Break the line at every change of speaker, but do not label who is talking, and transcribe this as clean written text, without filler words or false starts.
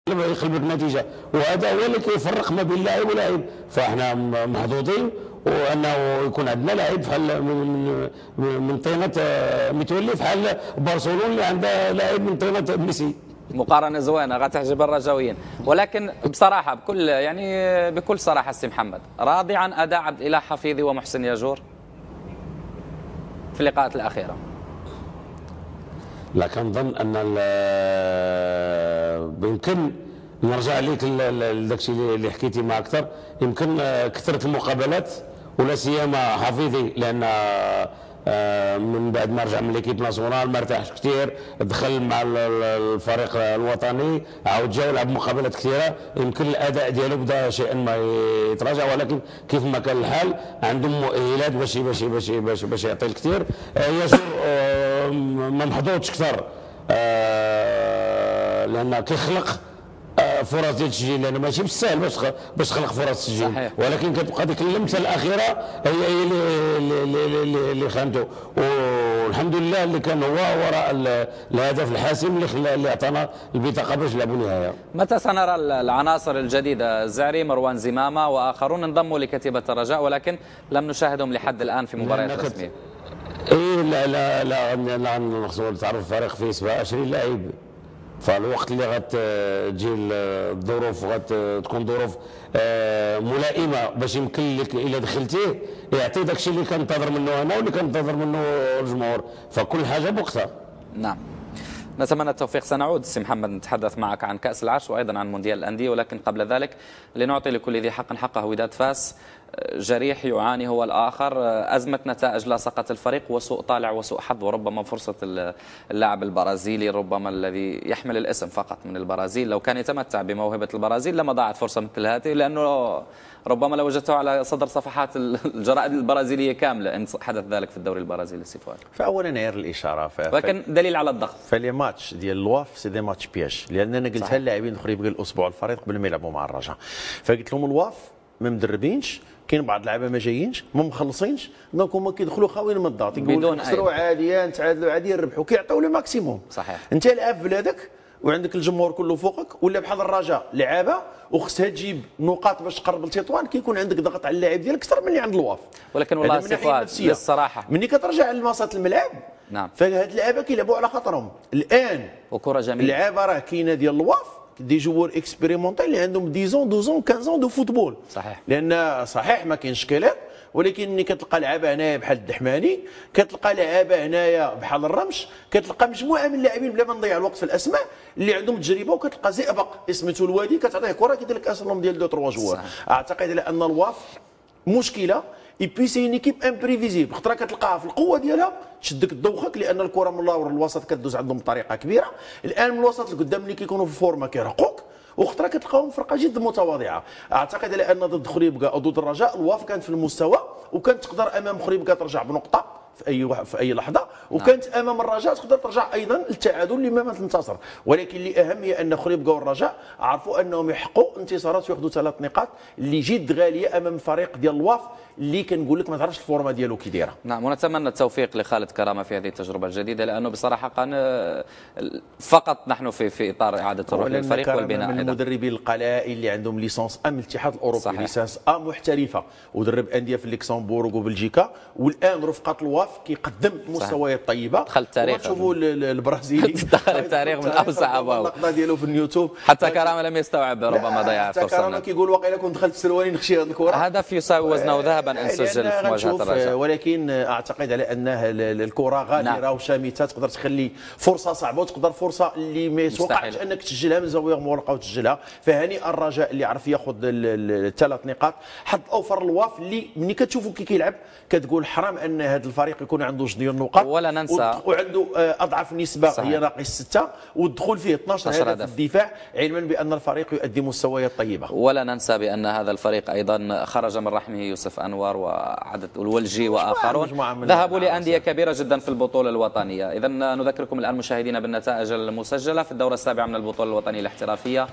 يقلب النتيجه، وهذا هو اللي كيفرق ما بين لاعب ولاعب. فاحنا محظوظين وانه يكون عندنا لاعب بحال من طينه متولي، بحال برشلونه اللي عندها لاعب من طينه ميسي.
مقارنه زوينه غتعجب الرجاويين، ولكن بصراحه بكل صراحه السي محمد، راضي عن اداء عبد الاله حفيظي ومحسن ياجور في اللقاءات الاخيره؟
لا، كنظن ان يمكن نرجع لك لداك الشيء اللي حكيتي مع اكثر. يمكن كثره المقابلات ولا سيما حفيظي، لان من بعد ما رجع من ليكيب ناسيونال ما ارتاحش كثير، دخل مع الفريق الوطني، عاود جا ولعب مقابلات كثيره. يمكن الاداء ديالو بدا شيئا ما يتراجع، ولكن كيف ما كان الحال عندهم مؤهلات باش يعطي الكثير. ياسر ما محظوظش كثر، لان كيخلق فرص ديال التسجيل، لان ماشي بالسهل باش تخلق فرص التسجيل، ولكن كتبقى ديك اللمسه الاخيره هي اللي خانته. والحمد لله اللي كان هو وراء الهدف الحاسم اللي عطانا البطاقه باش نلعبوا النهايه.
متى سنرى العناصر الجديده؟ الزعري، مروان زمامه واخرون انضموا لكتيبه الرجاء، ولكن لم نشاهدهم لحد الان في مباريات رسميه.
ايه، لا نقصوا تعرف الفريق فيه 27 لاعب، فالوقت اللي غتجي الظروف غتكون ظروف ملائمه باش يمكن لك الا دخلتيه يعطي داكشي اللي كنتظر منه انا واللي كنتظر منه الجمهور، فكل حاجه بوقتها.
نعم، نتمنى التوفيق. سنعود سي محمد نتحدث معك عن كأس العرش وأيضا عن مونديال الأندية، ولكن قبل ذلك لنعطي لكل ذي حق حقه. وداد فاس جريح يعاني هو الآخر، أزمة نتائج لاصقت الفريق وسوء طالع وسوء حظ، وربما فرصة اللاعب البرازيلي ربما الذي يحمل الاسم فقط من البرازيل، لو كان يتمتع بموهبة البرازيل لما ضاعت فرصة مثل هذه، لأنه ربما لو وجدته على صدر صفحات الجرائد البرازيلية كاملة إن حدث ذلك في الدوري البرازيلي. سي فؤاد،
فأولا غير الإشارة،
ولكن دليل على الضغط.
فلي ماتش ديال الواف سي دي ماتش بياج، لأن أنا قلتها للاعبين الاخرين بقى الأسبوع الفريق قبل ما يلعبوا مع الرجاء، فقلت لهم الواف ما مدربينش، كاين بعض اللعابه ما جايينش ما مخلصينش، دونك هما كيدخلوا خاويين من الضغط، يقولوا خسروا عادي، نتعادلوا عادي، نربحوا، كيعطيو لو ماكسيموم.
صحيح،
انت لاعب في بلادك وعندك الجمهور كله فوقك، ولا بحال الرجاء لعابه وخصها تجيب نقاط باش تقرب لتطوان، كيكون عندك ضغط على اللاعب ديالك اكثر من اللي عند الواف.
ولكن والله سي فؤاد للصراحه
ملي كترجع لمساط الملعب،
نعم،
فهاد اللعابه كيلعبوا على خاطرهم الان،
وكره جميله.
اللعابه راه كاينه ديال الواف دي جوور اكسبيريمونتال اللي عندهم 10 12 15 دو فوتبول.
صحيح،
لان صحيح ما كاينش شكلات، ولكن ملي كتلقى لعابه هنايا بحال الدحماني، كتلقى لعابه هنايا بحال الرمش، كتلقى مجموعه من اللاعبين بلا ما نضيع الوقت في الاسماء اللي عندهم تجربه، وكتلقى زئبق اسمته الوادي كتعطيه كره كيدير لك اسلم ديال 2 3 جوار. اعتقد على ان الواف مشكله، اي بي سي اون ايكيب امبريفيزيبل، خطره كتلقاها في القوه ديالها تشدك دوخك، لان الكره من اللور للوسط كدوز عندهم بطريقه كبيره، الان من الوسط لقدام ملي كيكونوا في الفورما كيرقوك، وخطره كتلقاهم فرقه جد متواضعه. اعتقد على ان ضد خريبكا او ضد الرجاء الواف كانت في المستوى، وكانت تقدر امام خريبكا ترجع بنقطه في اي لحظه، وكانت امام الرجاء تقدر ترجع ايضا للتعادل لما ما تنتصر، ولكن اللي اهم هي ان خريبكا والرجاء عرفوا انهم يحققوا انتصارات وياخذوا 3 نقاط اللي جد غاليه امام فريق ديال الواف اللي كنقول لك ما تعرفش الفورما ديالو كي دايره.
نعم، ونتمنى التوفيق لخالد كرامه في هذه التجربه الجديده، لانه بصراحه فقط نحن في اطار اعاده الروح للفريق والبناء.
من المدربين القلائل اللي عندهم ليسانس ام الاتحاد الاوروبي، ليسانس ام محترفه، ودرب انديه في اللكسمبورغ وبلجيكا، والان رفقه الواف كيقدم مستويات طيبه.
دخل التاريخ،
تشوفوا البرازيلي
دخل التاريخ من اوسع ابواب،
اللقطه ديالو في اليوتيوب،
حتى كرامه لم يستوعب ربما ضيع فرصه.
حتى كرامه كيقول واقيلا كنت دخلت السروالي نخشي هذه الكره،
هدف يساوي وزنه ذهبا ان سجل في مواجهه الرجاء.
ولكن اعتقد على انها الكره غادره وشامته، تقدر تخلي فرصه صعبه، وتقدر فرصه اللي ما يتوقعش انك تسجلها من زاويه مغلقه وتسجلها. فهنيئا الرجاء اللي عرف ياخذ ال3 نقاط. حظ اوفر الواف اللي ملي كتشوفوا كي كيلعب كتقول حرام ان هذا الفريق يكون عنده 2 ديال النقاط،
ولا ننسى
وعنده اضعف نسبه هي ناقص 6، والدخول فيه 12 هدف في الدفاع، علما بان الفريق يؤدي مستويات طيبه.
ولا ننسى بان هذا الفريق ايضا خرج من رحمه يوسف انور وعدد الولجي واخرون، ذهبوا لانديه كبيره جدا في البطوله الوطنيه. اذا نذكركم الان مشاهدينا بالنتائج المسجله في الدوره السابعه من البطوله الوطنيه الاحترافيه.